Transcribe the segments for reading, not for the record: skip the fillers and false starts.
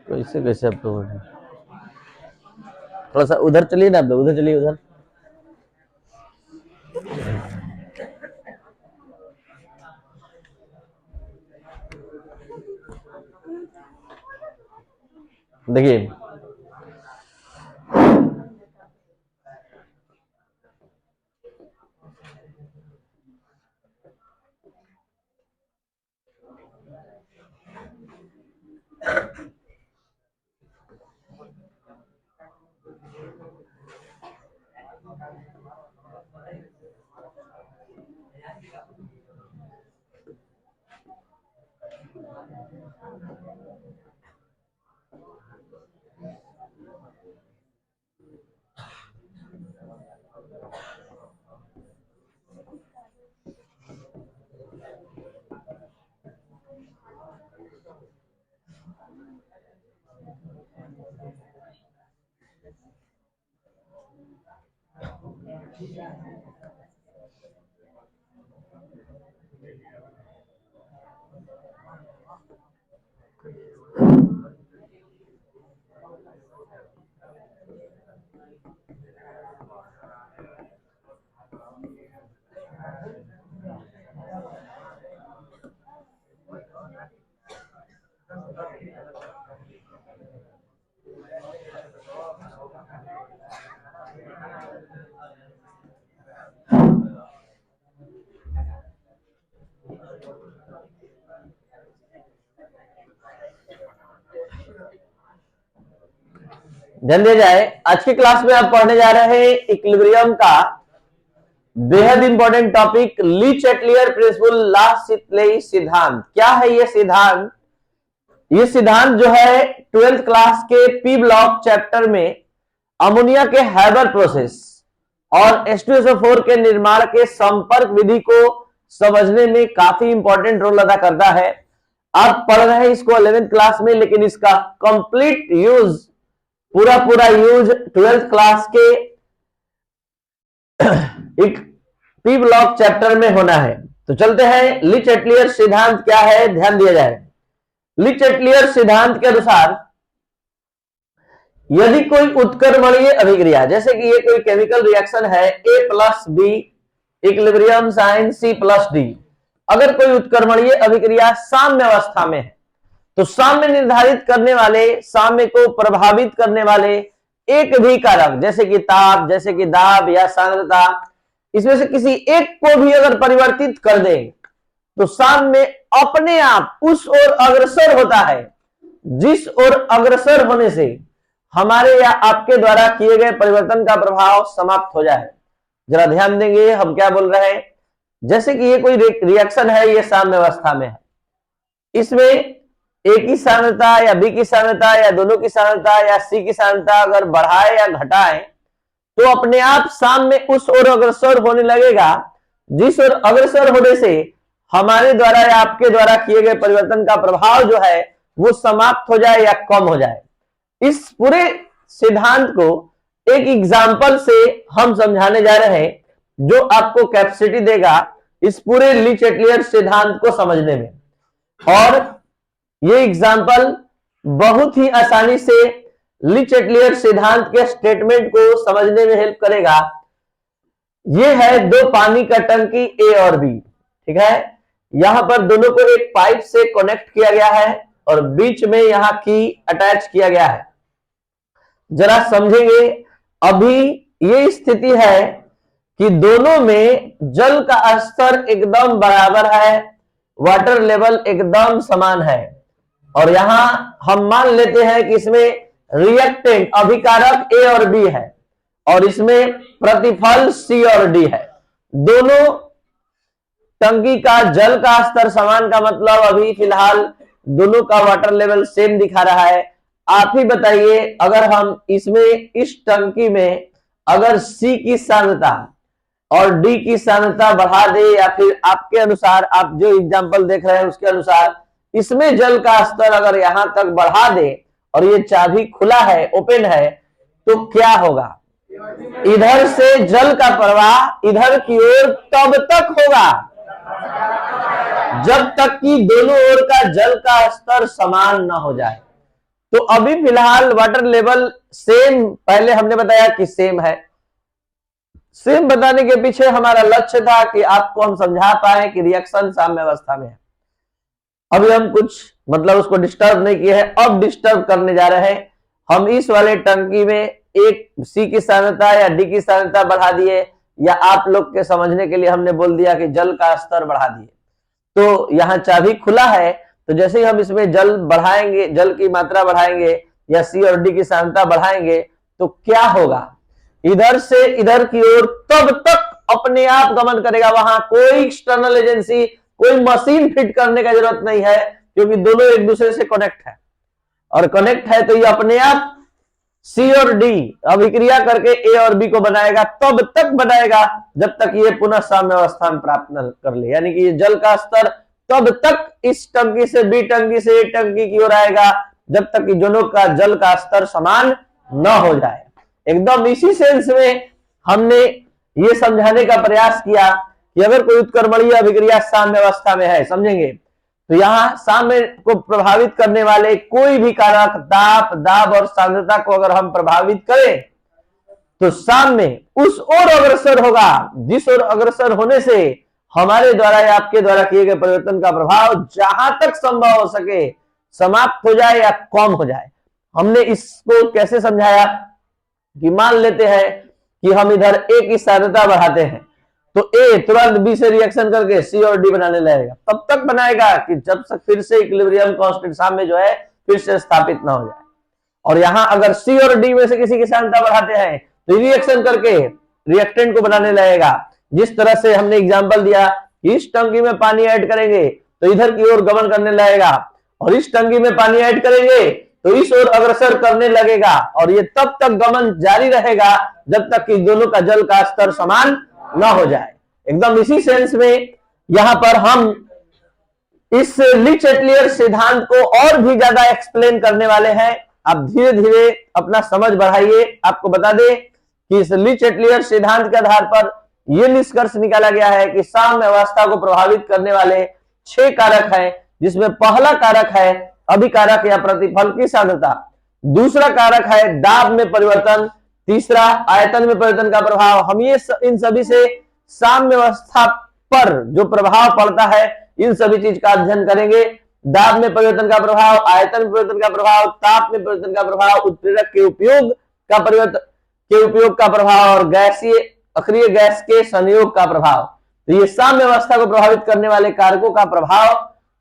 कैसे कैसे आप लोग थोड़ा सा उधर चलिए ना, आप लोग उधर चलिए, उधर देखिए। ध्यान दिया जाए, आज की क्लास में आप पढ़ने जा रहे हैं इक्विलिब्रियम का बेहद important topic, Le Chatelier principle, लासितलेई सिद्धांत। क्या है ये सिद्धांत? ये सिद्धांत जो है 12th क्लास के पी ब्लॉक चैप्टर में अमोनिया के हैबर प्रोसेस और H2SO4 के निर्माण के संपर्क विधि को समझने में काफी इंपॉर्टेंट रोल अदा करता है। आप पढ़ रहे हैं इसको 11th क्लास में, लेकिन इसका कंप्लीट यूज, पूरा यूज 12th क्लास के एक पी ब्लॉक चैप्टर में होना है। तो चलते हैं, ली चैटलियर सिद्धांत क्या है, ध्यान दिया जाए। ली चैटलियर सिद्धांत के अनुसार यदि कोई उत्क्रमणीय अभिक्रिया, जैसे कि ये कोई केमिकल रिएक्शन है A+B इक्विलिब्रियम साइन C+D, अगर कोई उत्क्रमणीय अभिक्रिया साम्य अवस्था में है तो साम्य निर्धारित करने वाले, साम्य को प्रभावित करने वाले एक भी कारक, जैसे कि ताप, जैसे कि दाब या सांद्रता, इसमें से किसी एक को भी अगर परिवर्तित कर दे तो साम्य अपने आप उस ओर अग्रसर होता है जिस ओर अग्रसर होने से हमारे या आपके द्वारा किए गए परिवर्तन का प्रभाव समाप्त हो जाए। जरा ध्यान देंगे हम क्या बोल रहे हैं। जैसे कि ये कोई रिएक्शन है, ये साम्य अवस्था में है, इसमें ए की सांद्रता या बी की सांद्रता या दोनों की सांद्रता या सी की सांद्रता अगर बढ़ाए या घटाए तो अपने आप साम्य उस ओर अग्रसर होने लगेगा जिस ओर अग्रसर होने से हमारे द्वारा या आपके द्वारा किए गए परिवर्तन का प्रभाव जो है वो समाप्त हो जाए या कम हो जाए। इस पूरे सिद्धांत को एक एग्जाम्पल से हम समझाने जा रहे हैं जो आपको कैपेसिटी देगा इस पूरे ली चैटलियर सिद्धांत को समझने में, और ये एग्जाम्पल बहुत ही आसानी से ली चैटलियर सिद्धांत के स्टेटमेंट को समझने में हेल्प करेगा। ये है दो पानी का टंकी ए और बी, ठीक है। यहां पर दोनों को एक पाइप से कनेक्ट किया गया है और बीच में यहां की अटैच किया गया है। जरा समझेंगे, अभी ये स्थिति है कि दोनों में जल का स्तर एकदम बराबर है, वाटर लेवल एकदम समान है, और यहां हम मान लेते हैं कि इसमें रिएक्टेंट अभिकारक ए और बी है और इसमें प्रतिफल सी और डी है। दोनों टंकी का जल का स्तर समान का मतलब अभी फिलहाल दोनों का वाटर लेवल सेम दिखा रहा है। आप ही बताइए, अगर हम इसमें इस टंकी में अगर सी की सांद्रता और डी की सांद्रता बढ़ा दे, या फिर आपके अनुसार, आप जो एग्जांपल देख रहे हैं उसके अनुसार इसमें जल का स्तर अगर यहां तक बढ़ा दे और ये चाबी खुला है, ओपन है, तो क्या होगा? इधर से जल का प्रवाह इधर की ओर तब तक होगा जब तक कि दोनों ओर का जल का स्तर समान न हो जाए। तो अभी फिलहाल वाटर लेवल सेम, पहले हमने बताया कि सेम है। सेम बताने के पीछे हमारा लक्ष्य था कि आपको हम समझा पाए कि रिएक्शन साम्य अवस्था में है। अभी हम कुछ मतलब उसको डिस्टर्ब नहीं किए हैं, अब डिस्टर्ब करने जा रहे हैं। हम इस वाले टंकी में एक सी की सांद्रता या डी की सांद्रता बढ़ा दिए, या आप लोग के समझने के लिए हमने बोल दिया कि जल का स्तर बढ़ा दिए। तो यहाँ चाबी खुला है, तो जैसे ही हम इसमें जल बढ़ाएंगे, जल की मात्रा बढ़ाएंगे या सी और डी की सांद्रता बढ़ाएंगे, तो क्या होगा, इधर से इधर की ओर तब तक अपने आप गमन करेगा। वहां कोई एक्सटर्नल एजेंसी, कोई मशीन फिट करने का जरूरत नहीं है, क्योंकि दोनों एक दूसरे से कनेक्ट है, और कनेक्ट है तो ये अपने आप सी और डी अभिक्रिया करके ए और बी को बनाएगा। तब तक बनाएगा जब तक ये पुनः साम्य अवस्था में प्राप्त न कर ले, यानी कि ये जल का स्तर तब तक इस टंकी से बी टंकी से ए टंकी की ओर आएगा जब तक कि दोनों का जल का स्तर समान न हो जाए। एकदम इसी सेंस में हमने ये समझाने का प्रयास किया कि अगर कोई उत्क्रमणीय अभिक्रिया साम्य अवस्था में है, समझेंगे, तो यहां साम्य को प्रभावित करने वाले कोई भी कारक, ताप, दाब और सांद्रता को अगर हम प्रभावित करें तो साम्य उस ओर अग्रसर होगा जिस ओर अग्रसर होने से हमारे द्वारा या आपके द्वारा किए गए परिवर्तन का प्रभाव जहां तक संभव हो सके समाप्त हो जाए या कम हो जाए। हमने इसको कैसे समझाया कि मान लेते हैं कि हम इधर ए की सांद्रता बढ़ाते हैं, तो ए तुरंत बी से रिएक्शन करके सी और डी बनाने लगेगा। तब तक बनाएगा कि जब तक फिर से इक्विलिब्रियम कांस्टेंट साम्य जो है फिर से स्थापित ना हो जाए। और यहां अगर सी और डी में से किसी की सांद्रता बढ़ाते हैं तो रिएक्शन करके रिएक्टेंट को बनाने लगेगा। जिस तरह से हमने एग्जांपल दिया कि इस टंकी में पानी ऐड करेंगे तो इधर की ओर गमन करने लगेगा, और इस टंकी में पानी ऐड करेंगे तो इस ओर अग्रसर करने लगेगा, और ये तब तक गमन जारी रहेगा जब तक कि दोनों का जल का स्तर समान ना हो जाए। एकदम इसी सेंस में यहां पर हम इस ली चैटलियर सिद्धांत को और भी ज्यादा एक्सप्लेन करने वाले हैं। आप धीरे धीरे अपना समझ बढ़ाइए। आपको बता दें कि इस ली चैटलियर सिद्धांत के आधार पर यह निष्कर्ष निकाला गया है कि साम्य अवस्था को प्रभावित करने वाले 6 कारक हैं, जिसमें पहला कारक है अभिकारक या प्रतिफल की सांद्रता, दूसरा कारक है दाब में परिवर्तन, तीसरा आयतन में परिवर्तन का प्रभाव। हम ये इन सभी से साम्य अवस्था पर जो प्रभाव पड़ता है इन सभी चीज का अध्ययन करेंगे। दाब में परिवर्तन का प्रभाव, आयतन में परिवर्तन का प्रभाव, ताप में परिवर्तन का प्रभाव, उत्प्रेरक के उपयोग का प्रभाव और गैसीय अक्रिय गैस के संयोग का प्रभाव। तो ये साम्य अवस्था को प्रभावित करने वाले कारकों का प्रभाव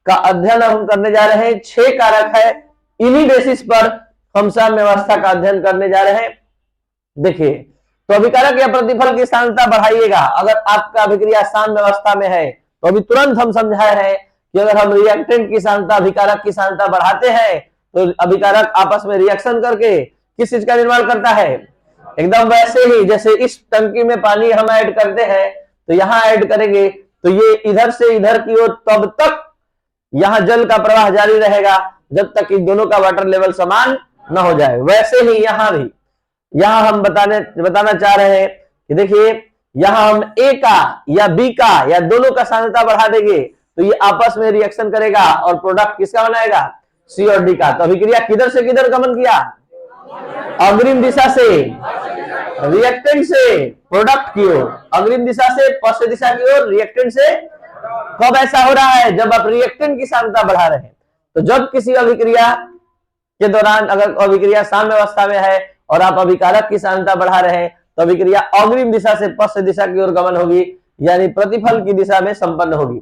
का अध्ययन हम करने जा रहे हैं। 6 कारक है, इन्हीं बेसिस पर हम साम्य अवस्था का अध्ययन करने जा रहे हैं। देखिए, तो अभिकारक या प्रतिफल की सांद्रता बढ़ाइएगा। अगर आपका अभिक्रिया साम्य अवस्था में है तो अभी तुरंत हम समझाए हैं कि अगर हम रिएक्टेंट की सांद्रता अभिकारक की सांद्रता बढ़ाते हैं तो अभिकारक आपस में रिएक्शन करके किस चीज का निर्माण करता है, एकदम वैसे ही जैसे इस टंकी में पानी हम ऐड करते हैं तो यहां ऐड करेंगे तो ये इधर से इधर की ओर तब तक यहां जल का प्रवाह जारी रहेगा जब तक कि दोनों का वाटर लेवल समान न हो जाए। वैसे ही यहां भी, यहां हम बताना चाह रहे हैं कि देखिए, यहां हम ए का या बी का या दोनों का सांद्रता बढ़ा देंगे तो ये आपस में रिएक्शन करेगा और प्रोडक्ट किसका बनाएगा, सी और डी का। तो अभिक्रिया किधर से किधर गमन किया, अग्रिम दिशा से रिएक्टेंट से प्रोडक्ट की ओर, अग्रिम दिशा से पश्चिम दिशा की ओर रिएक्टेंट से। कब ऐसा हो रहा है, जब आप रिएक्टेंट की सांद्रता बढ़ा रहे हैं। तो जब किसी अभिक्रिया के दौरान अगर अभिक्रिया साम्य अवस्था में है और आप अभिकारक की सांद्रता बढ़ा रहे हैं तो अभिक्रिया अग्रिम दिशा से पश्चिम दिशा की ओर गमन होगी, यानी प्रतिफल की दिशा में संपन्न होगी,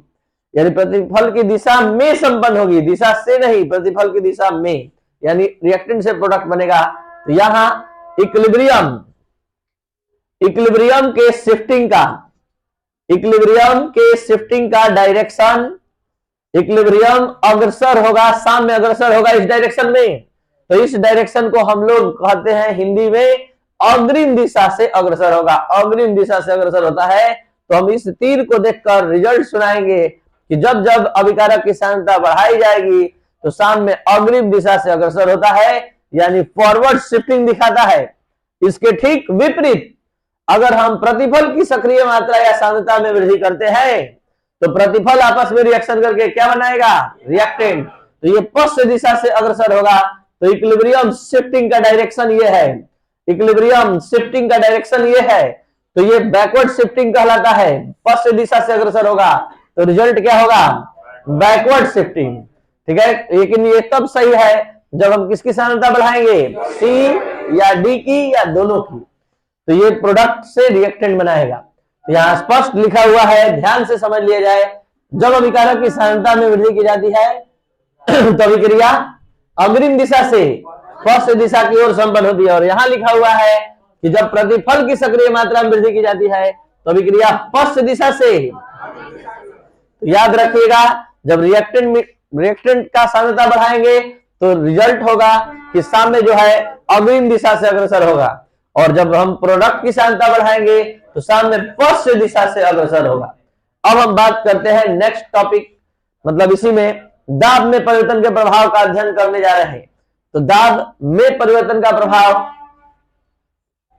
यानी प्रतिफल की दिशा में संपन्न होगी, दिशा से नहीं, प्रतिफल की दिशा में, यानी रिएक्टेंट से प्रोडक्ट बनेगा। तो यहां इक्विलिब्रियम के शिफ्टिंग का डायरेक्शन, इक्विलिब्रियम अग्रसर होगा, साम्य अग्रसर होगा इस डायरेक्शन में। तो इस डायरेक्शन को हम लोग कहते हैं हिंदी में अग्रिम दिशा से अग्रसर होगा। अग्रिम दिशा से अग्रसर होता है तो हम इस तीर को देखकर रिजल्ट सुनाएंगे कि जब जब अभिकारक की सांद्रता बढ़ाई जाएगी तो साम्य अग्रिम दिशा से अग्रसर होता है, यानी फॉरवर्ड शिफ्टिंग दिखाता है। इसके ठीक विपरीत अगर हम प्रतिफल की सक्रिय मात्रा या सांद्रता में वृद्धि करते हैं तो प्रतिफल आपस में रिएक्शन करके क्या बनाएगा, रिएक्टेंट। तो ये पश्चिम दिशा से अग्रसर होगा, तो इक्विलिब्रियम शिफ्टिंग का डायरेक्शन ये है, इक्विलिब्रियम शिफ्टिंग का डायरेक्शन ये है, तो ये बैकवर्ड शिफ्टिंग कहलाता है। फर्स्ट दिशा से अग्रसर होगा तो रिजल्ट क्या होगा, बैकवर्ड शिफ्टिंग। ठीक है, लेकिन ये तब सही है जब हम किसकी सांद्रता बढ़ाएंगे, सी या डी की या दोनों की, तो ये प्रोडक्ट से रिएक्टेंट बनाएगा। तो यहाँ स्पष्ट लिखा हुआ है, ध्यान से समझ लिया जाए, जब अभिकारक की सांद्रता में वृद्धि की जाती है तो अभिक्रिया अग्रिम दिशा से फर्स्ट दिशा की ओर संपन्न होती है। और यहां लिखा हुआ है कि जब प्रतिफल की सक्रिय मात्रा में वृद्धि की जाती है तो अभिक्रिया फर्स्ट दिशा से, तो याद रखिएगा जब रिएक्टेंट का सांद्रता बढ़ाएंगे तो रिजल्ट होगा कि सामने जो है अग्रिम दिशा से अग्रसर होगा, और जब हम प्रोडक्ट की सांद्रता बढ़ाएंगे तो सामने फर्स्ट दिशा से अग्रसर होगा। अब हम बात करते हैं नेक्स्ट टॉपिक, मतलब इसी में दाब में परिवर्तन के प्रभाव का अध्ययन करने जा रहे हैं। तो दाब में परिवर्तन का प्रभाव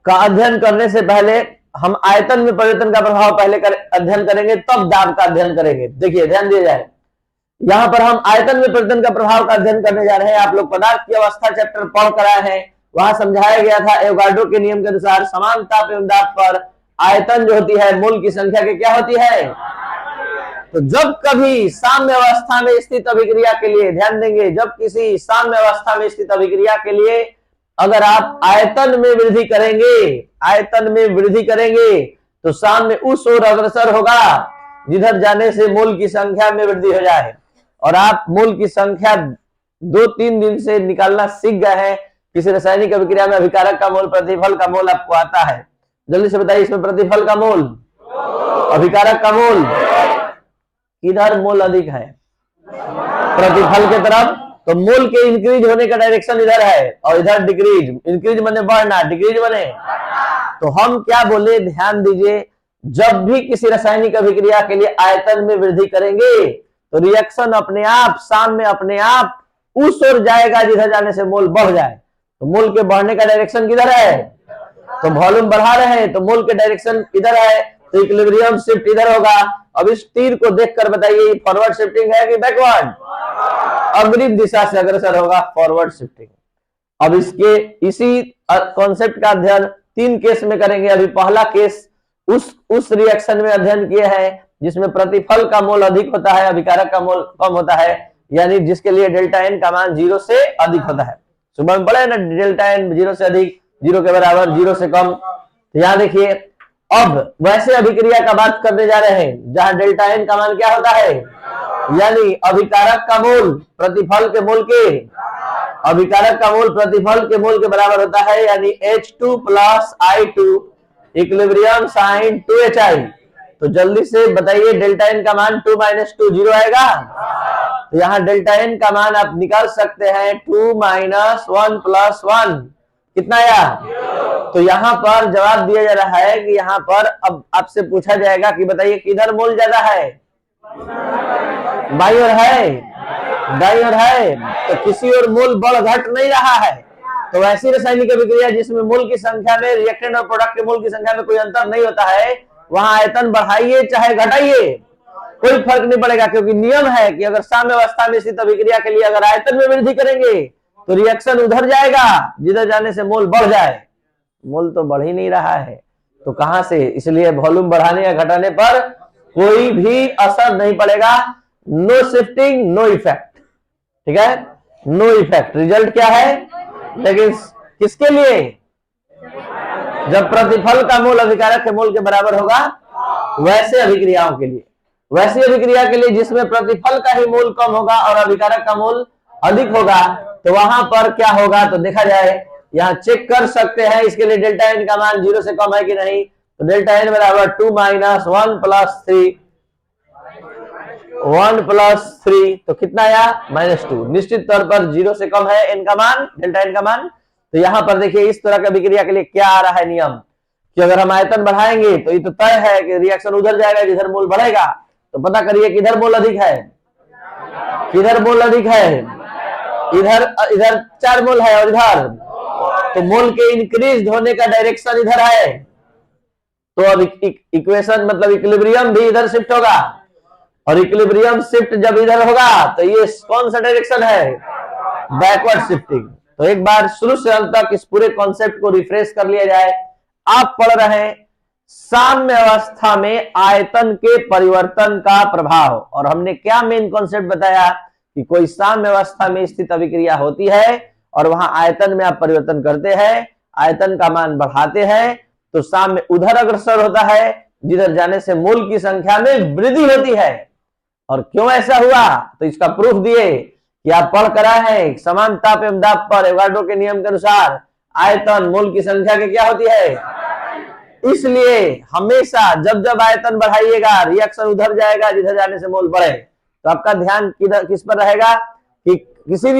का अध्ययन करने से पहले हम आयतन में परिवर्तन का प्रभाव पहले अध्ययन करेंगे, तब दाब का अध्ययन करेंगे। देखिए ध्यान दिया जाए, यहां पर हम आयतन में परिवर्तन का प्रभाव का अध्ययन करने जा रहे हैं। आप लोग पदार्थ की अवस्था चैप्टर पढ़ कर आए हैं, वहां समझाया गया था एवोगाड्रो के नियम के अनुसार समान ताप एवं दाब पर आयतन जो होती है मोल की संख्या के क्या होती है। तो जब कभी साम्य अवस्था में स्थित अभिक्रिया के लिए, ध्यान देंगे, जब किसी साम्य अवस्था में स्थित अभिक्रिया के लिए अगर आप आयतन में वृद्धि करेंगे, आयतन में वृद्धि करेंगे तो साम्य उस ओर अग्रसर होगा जिधर जाने से मोल की संख्या में वृद्धि हो जाए। और आप मोल की संख्या 2-3 दिन से निकालना सीख गए हैं। किसी रासायनिक अभिक्रिया में अभिकारक का मोल, प्रतिफल का मोल आपको आता है, जल्दी से बताइए इसमें प्रतिफल का मोल, अभिकारक का मोल, किधर मोल अधिक है, प्रतिफल के तरफ, तो मोल के इंक्रीज होने का डायरेक्शन इधर है और इधर डिक्रीज, इंक्रीज बने बढ़ना, डिक्रीज बने। तो हम क्या बोले, ध्यान दीजिए, जब भी किसी रासायनिक अभिक्रिया के लिए आयतन में वृद्धि करेंगे तो रिएक्शन अपने आप साम्य अपने आप उस ओर जाएगा जिधर जाने से मोल बढ़ जाए। तो मोल के बढ़ने का डायरेक्शन किधर है, तो वॉल्यूम बढ़ा रहे हैं तो मोल के डायरेक्शन इधर है, तो इक्विलिब्रियम शिफ्ट इधर होगा। अब इस तीर को देखकर बताइए फॉरवर्ड शिफ्टिंग है कि बैकवर्ड, अग्रिम दिशा से अग्रसर होगा, फॉरवर्ड शिफ्टिंग। अब इसके इसी कॉन्सेप्ट का अध्ययन 3 केस में करेंगे। अभी पहला केस उस रिएक्शन में अध्ययन किए हैं जिसमें प्रतिफल का मोल अधिक होता है, अभिकारक का मोल कम होता है, यानी जिसके लिए डेल्टा एन का मान 0 से अधिक होता है। सुबह में पढ़े ना, डेल्टा एन 0 से अधिक, 0 के बराबर, 0 से कम। तो यहाँ देखिए, अब वैसे अभिक्रिया का बात करने जा रहे हैं जहां डेल्टा एन का मान क्या होता है, यानी अभिकारक का मोल प्रतिफल के मोल के, अभिकारक का मोल प्रतिफल के मोल के बराबर होता है, यानी H2 + I2 equilibrium sign 2HI। तो जल्दी से बताइए डेल्टा एन का मान 2 - 2 0 आएगा। तो यहाँ डेल्टा एन का मान आप निकाल सकते हैं 2 - 1 + 1 कितना आया। तो यहाँ पर जवाब दिया जा रहा है कि यहाँ पर अब आपसे पूछा जाएगा कि बताइए किधर मोल ज्यादा है, बाई ओर है, दाई ओर है, तो किसी और मोल बढ़ घट नहीं रहा है। तो ऐसी रासायनिक अभिक्रिया जिसमें मोल की संख्या में रिएक्टेंट और प्रोडक्ट के मोल की संख्या में कोई अंतर नहीं होता है, वहां आयतन बढ़ाइए चाहे घटाइए कोई फर्क नहीं पड़ेगा, क्योंकि नियम है कि अगर साम्य अवस्था में स्थित अभिक्रिया के लिए अगर आयतन में वृद्धि करेंगे तो रिएक्शन उधर जाएगा जिधर जाने से मोल बढ़ जाए। मोल तो बढ़ ही नहीं रहा है तो कहां से, इसलिए वॉल्यूम बढ़ाने या घटाने पर कोई भी असर नहीं पड़ेगा। नो शिफ्टिंग नो इफेक्ट, ठीक है, नो इफेक्ट। रिजल्ट क्या है, लेकिन किसके लिए, जब प्रतिफल का मोल अभिकारक के मोल के बराबर होगा, वैसे अभिक्रियाओं के लिए, वैसी अभिक्रिया के लिए जिसमें प्रतिफल का ही मोल कम होगा और अभिकारक का मोल अधिक होगा, तो वहां पर क्या होगा, तो देखा जाए यहाँ चेक कर सकते हैं इसके लिए डेल्टा एन का मान 0 से कम है कि नहीं। तो डेल्टा एन बराबर 2 - 1 + 3, 1 + 3 तो कितना आया, -2। निश्चित तौर पर 0 से कम है एन का मान, डेल्टा एन का मान। तो यहाँ पर देखिए इस तरह की अभिक्रिया के लिए क्या आ रहा है नियम कि अगर हम आयतन बढ़ाएंगे तो ये तो तय है कि रिएक्शन उधर जाएगा जिधर मोल बढ़ेगा। तो पता करिए किधर मोल अधिक है, किधर मोल अधिक है, इधर, इधर 4 मोल है और इधर, तो मोल के इंक्रीज होने का डायरेक्शन इधर है। तो अब इक्वेशन मतलब इक्विलिब्रियम भी इधर शिफ्ट होगा, और इक्विलिब्रियम शिफ्ट जब इधर होगा तो ये कौन सा डायरेक्शन है, बैकवर्ड शिफ्टिंग। तो एक बार शुरू से अंत तक इस पूरे कॉन्सेप्ट को रिफ्रेश कर लिया जाए। आप पढ़ रहे हैं साम्य अवस्था में आयतन के परिवर्तन का प्रभाव, और हमने क्या मेन कॉन्सेप्ट बताया कि कोई साम्य अवस्था में स्थित अभिक्रिया होती है और वहां आयतन में आप परिवर्तन करते हैं, आयतन का मान बढ़ाते हैं, तो साम्य उधर अग्रसर होता है, जिधर जाने से मोल की संख्या में वृद्धि होती है। और क्यों ऐसा हुआ, तो इसका प्रूफ दिए कि आप पढ़ कर आए हैं समान ताप एवं दाब पर एवोगाड्रो के नियम के अनुसार आयतन मोल की संख्या के क्या होती है। इसलिए हमेशा जब जब आयतन बढ़ाइएगा रिएक्शन उधर जाएगा जिधर जाने से मोल बढ़े। तो आपका ध्यान किस पर रहेगा कि किसी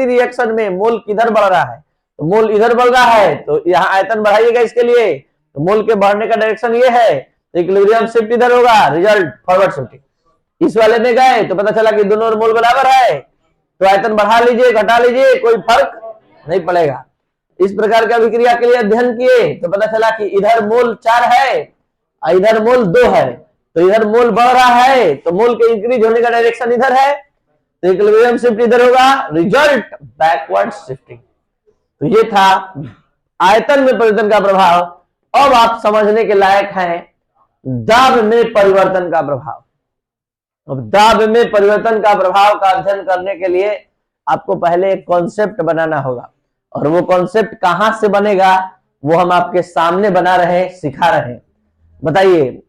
रिएक्शन में मोल किधर बढ़ रहा है, तो मोल इधर बढ़ रहा है तो यहाँ आयतन बढ़ाइएगा। इसके लिए तो मोल के बढ़ने का डायरेक्शन ये है, तो इक्विलिब्रियम शिफ्ट इधर होगा, रिजल्ट फॉरवर्ड शिफ्टिंग। इस वाले में गए तो पता चला कि दोनों मोल बराबर है, तो आयतन बढ़ा लीजिए घटा लीजिए कोई फर्क नहीं पड़ेगा। इस प्रकार की अभिक्रिया के लिए अध्ययन किए तो पता चला कि इधर मोल 4 है और इधर मोल 2 है, तो इधर मोल बढ़ रहा है तो मोल के इंक्रीज होने का डायरेक्शन इधर है, तो इक्विलिब्रियम शिफ्ट इधर होगा, रिजल्ट बैकवर्ड शिफ्टिंग। तो ये था आयतन में परिवर्तन का प्रभाव। अब आप समझने के लायक हैं दाब में परिवर्तन का प्रभाव। अब दाब में परिवर्तन का प्रभाव का अध्ययन करने के लिए आपको पहले एक कॉन्सेप्ट बनाना होगा, और वो कॉन्सेप्ट कहां से बनेगा वो हम आपके सामने बना रहे हैं, सिखा रहे हैं। बताइए,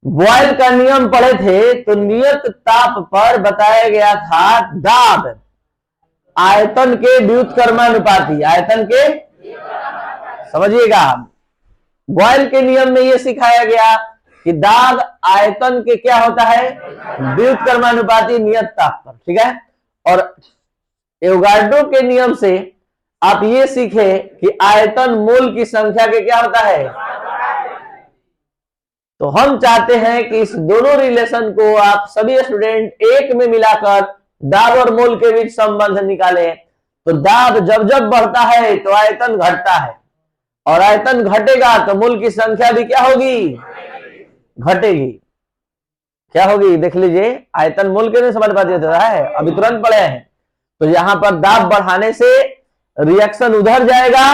बॉयल का नियम पढ़े थे तो नियत ताप पर बताया गया था दाब आयतन के व्युत्क्रमानुपाती, आयतन के समझिएगा, बॉयल के नियम में यह सिखाया गया कि दाब आयतन के क्या होता है, व्युत्क्रमानुपाती नियत ताप पर, ठीक है। और एवोगाड्रो के नियम से आप ये सीखे कि आयतन मोल की संख्या के क्या होता है। तो हम चाहते हैं कि इस दोनों रिलेशन को आप सभी स्टूडेंट एक में मिलाकर दाब और मोल के बीच संबंध निकालें। तो दाब जब जब बढ़ता है तो आयतन घटता है, और आयतन घटेगा तो मोल की संख्या भी क्या होगी, घटेगी। क्या होगी देख लीजिए, आयतन मोल के नहीं समानुपाती होता है, अभी तुरंत पढ़े हैं। तो यहां पर दाब बढ़ाने से रिएक्शन उधर जाएगा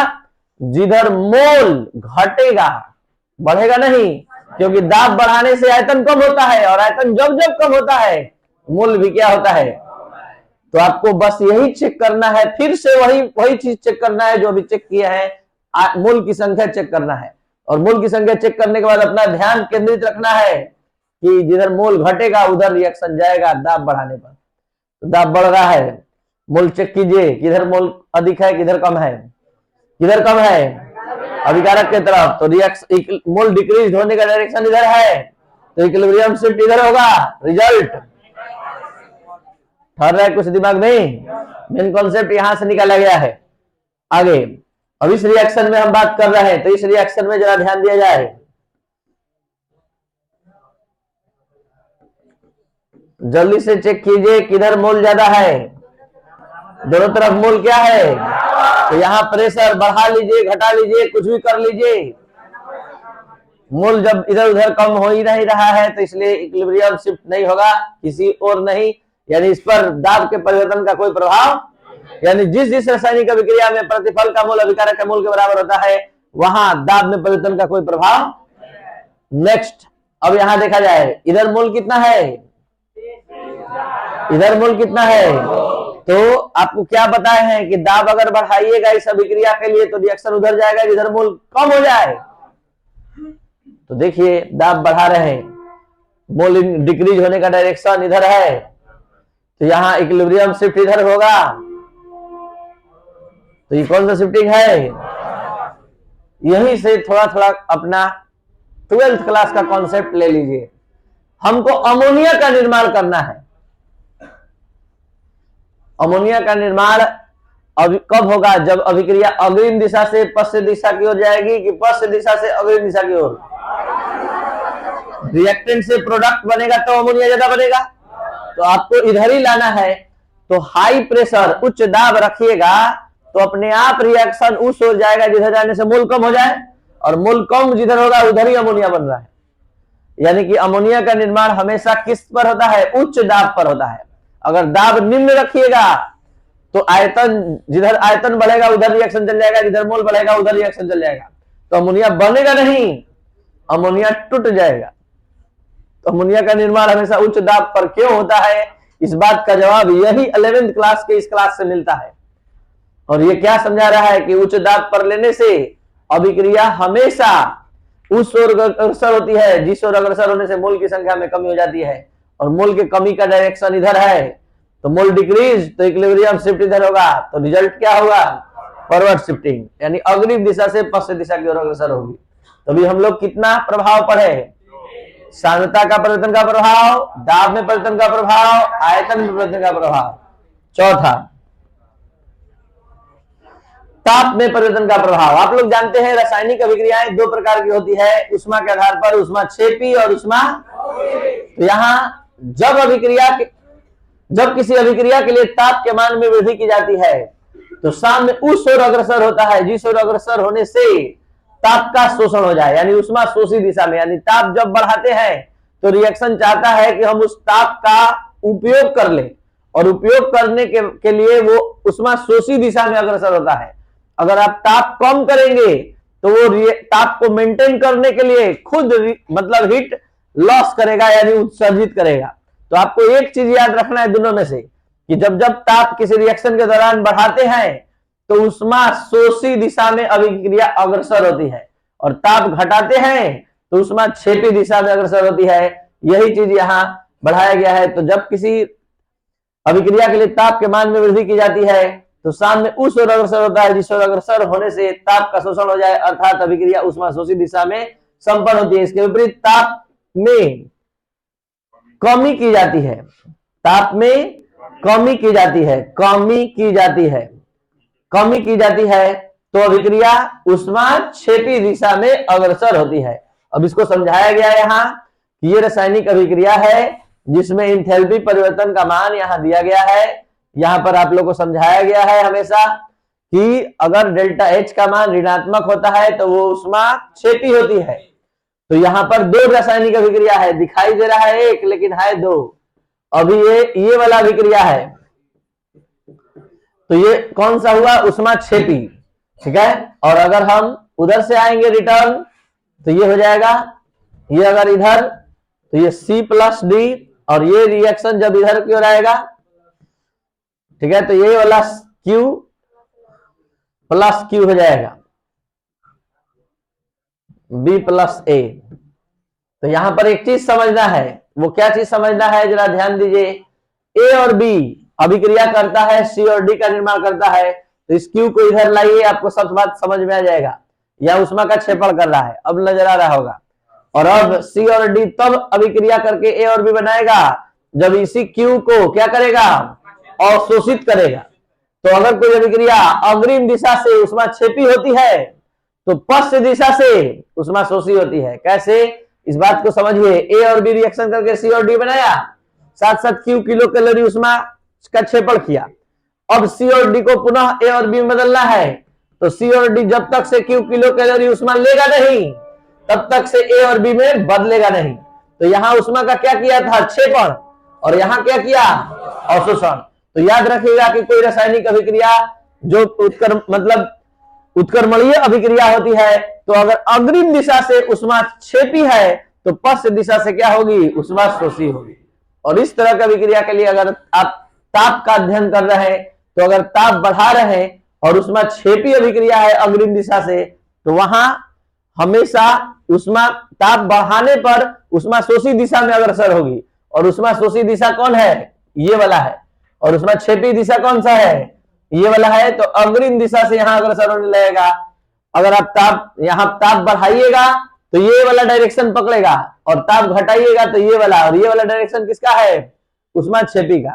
जिधर मोल घटेगा, बढ़ेगा नहीं, क्योंकि दाब बढ़ाने से आयतन कम होता है, और आयतन जब जब कम होता है मोल भी क्या होता है। तो आपको बस यही चेक करना है, फिर से वही चीज चेक करना है जो अभी चेक किया है, मोल की संख्या चेक करना है। और मोल की संख्या चेक करने के बाद अपना ध्यान केंद्रित रखना है कि जिधर मोल घटेगा उधर रिएक्शन जाएगा दाब बढ़ाने पर। तो दाब बढ़ रहा है, मोल चेक कीजिए किधर मोल अधिक है किधर कम है, किधर कम है अभिकारक के तरफ, तो रिएक्शन मोल डिक्रीज होने का डायरेक्शन इधर है, तो इक्विलिब्रियम शिफ्ट इधर होगा, रिजल्ट ठहर रहा है कुछ दिमाग में। मेन कॉन्सेप्ट यहां से निकाला गया है। आगे अब इस रिएक्शन में हम बात कर रहे हैं, तो इस रिएक्शन में जरा ध्यान दिया जाए। जल्दी से चेक कीजिए किधर मोल ज्यादा है, दोनों तरफ मोल क्या है। तो यहां प्रेशर बढ़ा लीजिए घटा लीजिए कुछ भी कर लीजिए, मोल जब इधर उधर कम हो ही नहीं रहा है तो इसलिए इक्विलिब्रियम शिफ्ट नहीं होगा किसी और नहीं, यानी इस पर दाब के परिवर्तन का कोई प्रभाव, यानी जिस रासायनिक अभिक्रिया में प्रतिफल का मोल अभिकारक के मोल के बराबर होता है वहां दाब में परिवर्तन का कोई प्रभाव। नेक्स्ट अब यहां देखा जाए इधर मोल कितना है, इधर मोल कितना है। तो आपको क्या बताए हैं कि दाब अगर बढ़ाइएगा इस अभिक्रिया के लिए तो रिएक्शन उधर जाएगा जिधर मोल कम हो जाए। तो देखिए दाब बढ़ा रहे हैं, मोल डिक्रीज होने का डायरेक्शन इधर है, तो यहां इक्विलिब्रियम शिफ्ट इधर होगा। तो ये कौन सा शिफ्टिंग है, यहीं से थोड़ा थोड़ा अपना 12th क्लास का कॉन्सेप्ट ले लीजिए। हमको अमोनिया का निर्माण करना है। अमोनिया का निर्माण कब होगा, जब अभिक्रिया अग्रिम दिशा से पश्चिम दिशा की ओर जाएगी कि पश्चिम दिशा से अग्रिम दिशा की ओर। रिएक्टेंट से प्रोडक्ट बनेगा तो अमोनिया ज्यादा बनेगा, तो आपको इधर ही लाना है। तो हाई प्रेशर उच्च दाब रखिएगा तो अपने आप रिएक्शन उस ओर जाएगा जिधर जाने से मोल कम हो जाए, और मोल कम जिधर होगा उधर ही अमोनिया बन रहा है। यानी कि अमोनिया का निर्माण हमेशा किस पर होता है, उच्च दाब पर होता है। अगर दाब निम्न रखिएगा तो आयतन, जिधर आयतन बढ़ेगा उधर रिएक्शन चल जाएगा, जिधर मोल बढ़ेगा उधर रिएक्शन चल जाएगा। तो अमोनिया बनेगा नहीं, अमोनिया टूट जाएगा। तो अमोनिया का निर्माण हमेशा उच्च दाब पर क्यों होता है, इस बात का जवाब यही 11वीं क्लास के इस क्लास से मिलता है। और ये क्या समझा रहा है कि उच्च दाब पर लेने से अभिक्रिया हमेशा उस ओर अग्रसर होती है जिस ओर अग्रसर होने से मोल की संख्या में कमी हो जाती है, और मोल के कमी का डायरेक्शन इधर है, तो मोल डिक्रीज तो इक्विलिब्रियम शिफ्ट इधर होगा, तो रिजल्ट क्या होगा, फॉरवर्ड शिफ्टिंग, यानी अग्रिम दिशा से पश्चिम दिशा की ओर अग्रसर होगी। तो अभी हम लोग कितना प्रभाव पढ़े, सांद्रता का परिवर्तन का प्रभाव, दाब में परिवर्तन का प्रभाव, आयतन में परिवर्तन का प्रभाव। चौथा, ताप में परिवर्तन का प्रभाव। आप लोग जानते हैं रासायनिक अभिक्रियाएं दो प्रकार की होती है, ऊष्मा के आधार पर, ऊष्माक्षेपी और ऊष्मा। तो यहाँ जब किसी अभिक्रिया के लिए ताप के मान में वृद्धि की जाती है तो साम्य उस ओर अग्रसर होता है जिस ओर अग्रसर होने से ताप का शोषण हो जाए, यानी ऊष्मा शोषी दिशा में। यानी ताप जब बढ़ाते हैं तो रिएक्शन चाहता है कि हम उस ताप का उपयोग कर ले, और उपयोग करने के लिए वो ऊष्मा शोषी दिशा में अग्रसर होता है। अगर आप ताप कम करेंगे तो वो ताप को मेंटेन करने के लिए खुद मतलब हीट लॉस करेगा, यानी उत्सर्जित करेगा। तो आपको एक चीज याद रखना है दोनों में से, कि जब जब ताप किसी रिएक्शन के दौरान बढ़ाते हैं तो ऊष्मा शोषी दिशा में अभिक्रिया अग्रसर होती है, और ताप घटाते हैं तो ऊष्मा क्षेपी दिशा में अग्रसर होती है। यही चीज यहाँ बढ़ाया गया है। तो जब किसी अभिक्रिया के लिए ताप के मान में वृद्धि की जाती है तो सामने उस ओर अग्रसर होता है जिस ओर अग्रसर होने से ताप का शोषण हो जाए, अर्थात अभिक्रिया ऊष्मा शोषी दिशा में संपन्न होती है। इसके विपरीत ताप में कमी की जाती है, ताप में कमी की जाती है, कमी की जाती है तो अभिक्रिया ऊष्मा क्षेपी दिशा में अग्रसर होती है। अब इसको समझाया गया है यहाँ कि ये रासायनिक अभिक्रिया है जिसमें इंथैल्पी परिवर्तन का मान यहाँ दिया गया है। यहाँ पर आप लोग को समझाया गया है हमेशा कि अगर डेल्टा एच का मान ऋणात्मक होता है तो वो ऊष्मा क्षेपी होती है। तो यहाँ पर दो रासायनिक अभिक्रिया है, दिखाई दे रहा है एक लेकिन है दो। अभी ये वाला अभिक्रिया है, तो ये कौन सा हुआ, ऊष्मा क्षेपी, ठीक है। और अगर हम उधर से आएंगे रिटर्न तो ये हो जाएगा, ये अगर इधर तो ये C+D, और ये रिएक्शन जब इधर की ओर आएगा, ठीक है, तो ये वाला Q+Q हो जाएगा, B+A। तो यहां पर एक चीज समझना है, वो क्या चीज समझना है जरा ध्यान दीजिए। A और B अभिक्रिया करता है, C और D का निर्माण करता है, तो इस Q को इधर लाइए, आपको सब बात समझ में आ जाएगा। यह ऊष्मा का क्षेपण कर रहा है, अब नजर आ रहा होगा। और अब C और D तब अभिक्रिया करके A और B बनाएगा जब इसी Q को क्या करेगा, अवशोषित करेगा। तो अगर कोई अभिक्रिया अग्रिम दिशा से ऊष्मा क्षेपी होती है तो पश्चिम दिशा से ऊष्मा शोषी होती है। कैसे, इस बात को समझिए। ए और बी रिएक्शन करके सी और डी बनाया, साथ साथ क्यू किलो कैलोरी ऊष्मा का क्षेपण किया। अब सी और डी को पुनः ए और बी में बदलना है, तो सी और डी जब तक से क्यू किलो कैलोरी ऊष्मा लेगा नहीं तब तक से ए और बी में बदलेगा नहीं। तो यहाँ ऊष्मा का क्या किया था, क्षेपण, और यहाँ क्या किया, अवशोषण। तो याद रखिएगा कि कोई रासायनिक अभिक्रिया जो उत्क्रमणीय अभिक्रिया होती है, तो अगर अग्रिम दिशा से ऊष्मा क्षेपी है तो पश्चिम दिशा से क्या होगी, ऊष्मा शोषी होगी। और इस तरह की अभिक्रिया के लिए अगर आप ताप का अध्ययन कर रहे हैं तो अगर ताप बढ़ा रहे हैं और ऊष्मा क्षेपी अभिक्रिया है अग्रिम दिशा से, तो वहां हमेशा ऊष्मा ताप बढ़ाने पर ऊष्मा शोषी दिशा में अग्रसर होगी। और ऊष्मा शोषी दिशा कौन है, ये वाला है, और ऊष्मा क्षेपी दिशा कौन सा है, ये वाला है। तो अग्रिम दिशा से यहां अग्रसर होने लगेगा। अगर आप यहां ताप बढ़ाइएगा तो ये वाला डायरेक्शन पकड़ेगा, और ताप घटाइएगा तो ये वाला, और ये वाला डायरेक्शन किसका है, ऊष्मा क्षेपी का।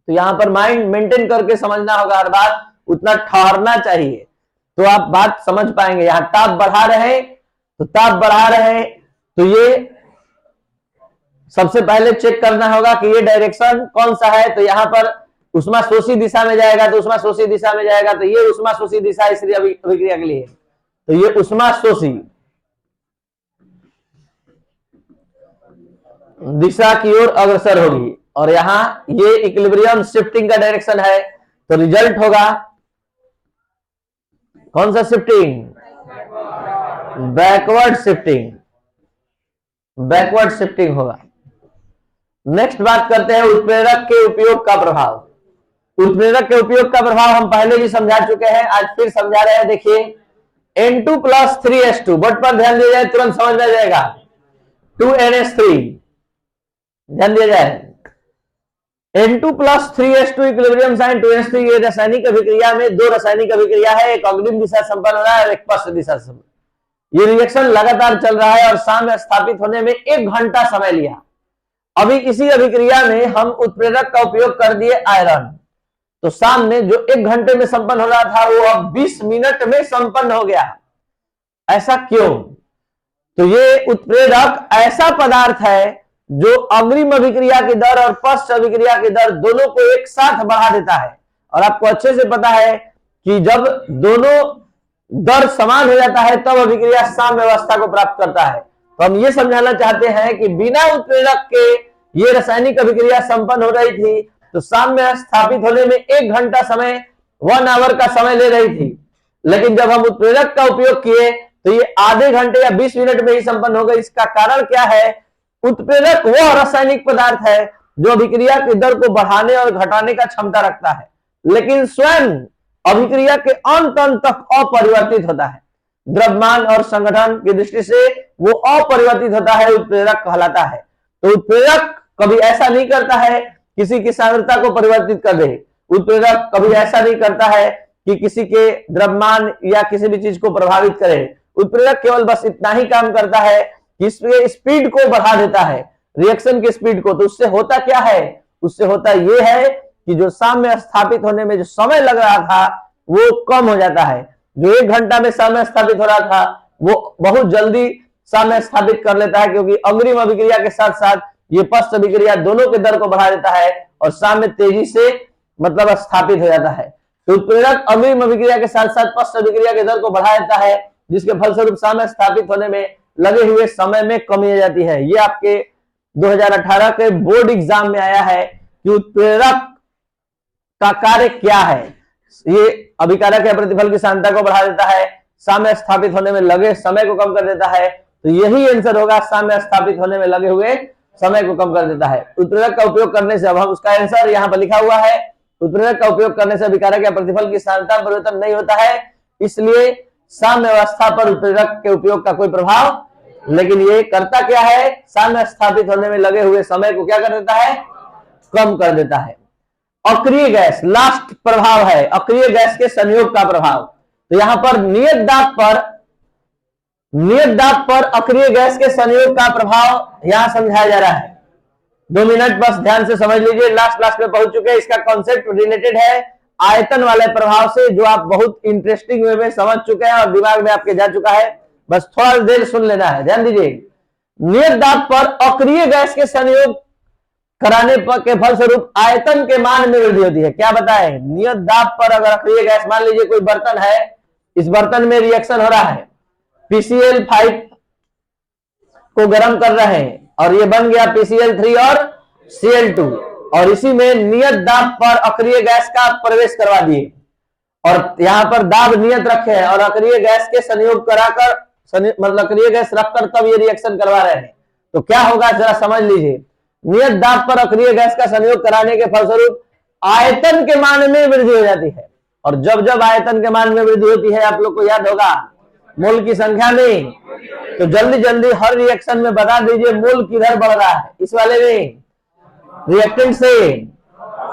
तो यहां पर माइंड मेंटेन करके समझना होगा, हर बात उतना ठहरना चाहिए तो आप बात समझ पाएंगे। यहां ताप बढ़ा रहे हैं तो ताप बढ़ा रहे हैं, तो ये सबसे पहले चेक करना होगा कि ये डायरेक्शन कौन सा है। तो यहां पर ऊष्मा शोषी दिशा में जाएगा, तो ऊष्मा शोषी दिशा में जाएगा, तो ये ऊष्मा शोषी दिशा इसलिए अभिक्रिया के लिए, तो ये ऊष्मा शोषी दिशा की ओर अग्रसर होगी। और यहाँ ये इक्विलिब्रियम शिफ्टिंग का डायरेक्शन है, तो रिजल्ट होगा कौन सा shifting? Backward shifting, backward shifting होगा। नेक्स्ट बात करते हैं उत्प्रेरक के उपयोग का प्रभाव। उत्प्रेरक के उपयोग का प्रभाव हम पहले भी समझा चुके हैं, आज फिर समझा रहे हैं। देखिए N2 प्लस 3S2, बट पर ध्यान दिया जाए, तुरंत समझ में आ जाएगा। 2NH3, ध्यान दिया जाए। N2 plus 3S2 equilibrium sign 2NH3, ये रासायनिक अभिक्रिया में दो रासायनिक अभिक्रिया है, एक अग्रिम दिशा संपन्न हो रहा है और एक पश्चिम दिशा संपन्न। ये रिएक्शन लगातार चल रहा है और साम्य स्थापित होने में 1 घंटा समय लिया। अभी इसी अभिक्रिया में हम उत्प्रेरक का उपयोग कर दिए आयरन, तो सामने जो 1 घंटे में संपन्न हो रहा था वो अब 20 मिनट में संपन्न हो गया। ऐसा क्यों? तो ये उत्प्रेरक ऐसा पदार्थ है जो अग्रिम अभिक्रिया की दर और पश्च अभिक्रिया की दर दोनों को एक साथ बढ़ा देता है। और आपको अच्छे से पता है कि जब दोनों दर समान हो जाता है तब अभिक्रिया साम्य अवस्था को प्राप्त करता है। तो हम ये समझाना चाहते हैं कि बिना उत्प्रेरक के ये रासायनिक अभिक्रिया संपन्न हो रही थी, तो साम्य स्थापित होने में 1 घंटा समय, 1 आवर का समय ले रही थी। लेकिन जब हम उत्प्रेरक का उपयोग किए तो ये आधे घंटे या 20 मिनट में ही संपन्न हो गई। इसका कारण क्या है? उत्प्रेरक वह रासायनिक पदार्थ है जो अभिक्रिया की दर को बढ़ाने और घटाने का क्षमता रखता है, लेकिन स्वयं अभिक्रिया के अंत तक अपरिवर्तित होता है। द्रव्यमान और संगठन की दृष्टि से वो अपरिवर्तित होता है, उत्प्रेरक कहलाता है। तो उत्प्रेरक कभी ऐसा नहीं करता है किसी की सांद्रता को परिवर्तित कर दे। उत्प्रेरक कभी ऐसा नहीं करता है कि किसी के द्रव्यमान या किसी भी चीज को प्रभावित करे। उत्प्रेरक केवल बस इतना ही काम करता है कि इसके स्पीड को बढ़ा देता है, रिएक्शन की स्पीड को। तो उससे होता क्या है? उससे होता यह है कि जो साम्य स्थापित होने में जो समय लग रहा था वो कम हो जाता है। जो 1 घंटा में साम्य स्थापित हो रहा था वो बहुत जल्दी साम्य स्थापित कर लेता है, क्योंकि अग्रिम अभिक्रिया के साथ साथ ये पश्च अभिक्रिया दोनों के दर को बढ़ा देता है और साम्य तेजी से मतलब स्थापित हो जाता है। तो उत्प्रेरक अग्रिम अभिक्रिया के साथ साथ पश्च अभिक्रिया के दर को बढ़ा देता है, जिसके फलस्वरूप साम्य स्थापित होने में लगे हुए समय में कमी आ जाती है। ये आपके 2018 के बोर्ड एग्जाम में आया है कि उत्प्रेरक का कार्य क्या है। ये अभिकारक या प्रतिफल की सांद्रता को बढ़ा देता है, साम्य स्थापित होने में लगे समय को कम कर देता है। तो यही आंसर होगा, साम्य स्थापित होने में लगे हुए समय को कम कर देता है। उत्प्रेरक का उपयोग करने से, अब हम उसका आंसर यहाँ पर लिखा हुआ है, उत्प्रेरक का उपयोग करने से अभिकारक या प्रतिफल की सांद्रता में परिवर्तन नहीं होता है, इसलिए साम्य अवस्था पर उत्प्रेरक के उपयोग का कोई प्रभाव। लेकिन ये करता क्या है? साम्य स्थापित होने में लगे हुए समय को क्या कर देता है? कम कर देता है। अक्रिय गैस, लास्ट प्रभाव है अक्रिय गैस के संयोग का प्रभाव। तो यहां पर नियत दाब पर अक्रिय गैस के संयोग का प्रभाव यहां समझाया जा रहा है। 2 मिनट बस ध्यान से समझ लीजिए, लास्ट में पहुंच चुके हैं। इसका कॉन्सेप्ट रिलेटेड है आयतन वाले प्रभाव से, जो आप बहुत इंटरेस्टिंग वे में समझ चुके हैं और दिमाग में आपके जा चुका है। बस थोड़ा देर सुन लेना है, ध्यान दीजिए। नियत दाब पर अक्रिय गैस के संयोग कराने के फलस्वरूप आयतन के मान में वृद्धि होती है। क्या बताएं? नियत दाब पर अगर अक्रिय गैस, मान लीजिए कोई बर्तन है, इस बर्तन में रिएक्शन हो रहा है, PCl5 को गर्म कर रहे हैं और ये बन गया PCl3 और Cl2, और इसी में नियत दाब पर अक्रिय गैस का प्रवेश करवा दिए और यहां पर दाब नियत रखे हैं और अक्रिय गैस के संयोग कराकर, मतलब अक्रिय गैस रखकर तब ये रिएक्शन करवा रहे हैं। तो क्या होगा जरा समझ लीजिए। नियत दाब पर अक्रिय गैस का संयोग कराने के फलस्वरूप आयतन के मान में वृद्धि हो जाती है, और जब जब आयतन के मान में वृद्धि होती है, आप लोग को याद होगा, मोल की संख्या में। तो जल्दी जल्दी हर रिएक्शन में बता दीजिए मोल किधर बढ़ रहा है। इस वाले में रिएक्टेंट से।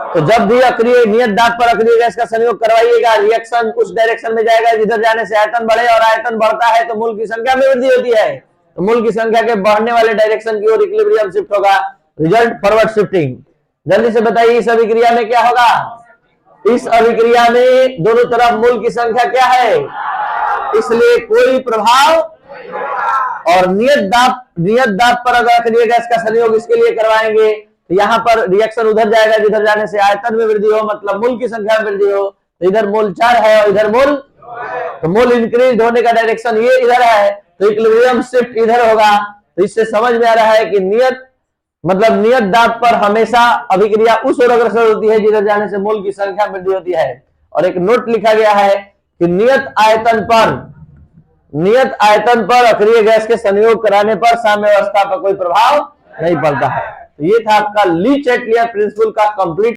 तो जब भी अक्रिय नियत दाब पर अक्रिय गैस का संयोग करवाइएगा, रिएक्शन उस डायरेक्शन में जाएगा जिधर जाने से आयतन बढ़े, और आयतन बढ़ता है तो मोल की संख्या में वृद्धि होती है। तो मोल की संख्या के बढ़ने वाले डायरेक्शन की ओर इक्विलिब्रियम शिफ्ट होगा, रिजल्ट फॉरवर्ड शिफ्टिंग। जल्दी से बताइए इस अभिक्रिया में क्या होगा? इस अभिक्रिया में दोनों तरफ मोल की संख्या क्या है, इसलिए कोई प्रभाव। और नियत दाब पर अगर अक्रिय गैस का संयोग इसके लिए करवाएंगे तो यहाँ पर रिएक्शन उधर जाएगा जिधर जाने से आयतन में वृद्धि हो, मतलब मोल की संख्या में वृद्धि हो। तो इधर मोल 4 है और इधर मोल, तो मोल इंक्रीज होने का डायरेक्शन ये इधर है, तो इक्विलिब्रियम शिफ्ट इधर होगा। तो इससे समझ में आ रहा है कि नियत मतलब नियत दाब पर हमेशा अभिक्रिया उस ओर अग्रसर होती है जिधर जाने से मोल की संख्या में वृद्धि होती है। और एक नोट लिखा गया है कि नियत आयतन पर अक्रिय गैस के संयोग कराने पर साम्य अवस्था पर कोई प्रभाव नहीं पड़ता है। तो ये था आपका ली चैटलियर प्रिंसिपल का कंप्लीट